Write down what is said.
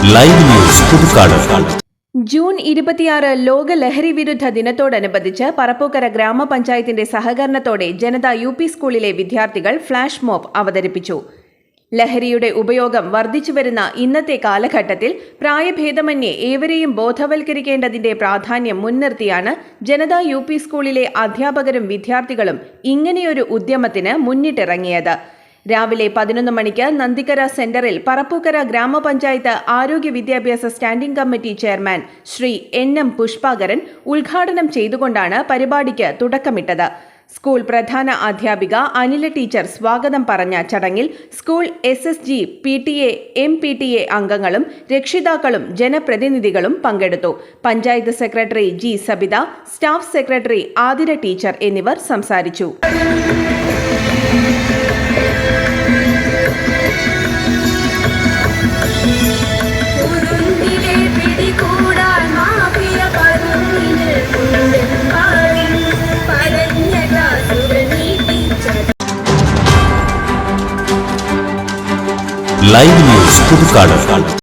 Live news Puthukkad. June 26 ലോക ലഹരി വിരുദ്ധ ദിനത്തോടനുബന്ധിച്ച് പറപ്പൂക്കര ഗ്രാമപഞ്ചായത്തിന്റെ സഹകരണത്തോടെ ജനത UP സ്കൂളിലെ വിദ്യാർത്ഥികൾ ഫ്ലാഷ് മോബ് അവതരിപ്പിച്ചു. ലഹരിയുടെ ഉപയോഗം വർദ്ധിച്ചുവരുന്ന ഇന്നത്തെ കാലഘട്ടത്തിൽ പ്രായഭേദമന്യേ ഏവരെയും ബോധവൽക്കരിക്കേണ്ടതിന്റെ പ്രാധാന്യം മുൻനിർത്തിയാണ് ജനത UP സ്കൂളിലെ അധ്യാപകരും വിദ്യാർത്ഥികളും ഇങ്ങനെയൊരു ഉദ്യമത്തിന് മുന്നിട്ടിറങ്ങിയത്. രാവിലെ 11 മണിക്ക് നന്ദിക്കര സെന്ററിൽ പറപ്പൂക്കര ഗ്രാമപഞ്ചായത്ത് ആരോഗ്യ വിദ്യാഭ്യാസ standing committee chairman Shri NM Pushpakaran ഉദ്ഘാടനം ചെയ്തുകൊണ്ടാണ് പരിപാടിക്ക് തുടക്കമിട്ടത്. സ്കൂൾ പ്രധാന അധ്യാപിക അനില ടീച്ചർ സ്വാഗതം പറഞ്ഞ ചടങ്ങിൽ സ്കൂൾ SSG, PTA, MPTA അംഗങ്ങളും രക്ഷിതാക്കളും ജനപ്രതിനിധികളും പങ്കെടുത്തു. Panchayat secretary G. Sabitha, staff secretary Athira teacher എന്നിവർ സംസാരിച്ചു. Live news Puthukkad.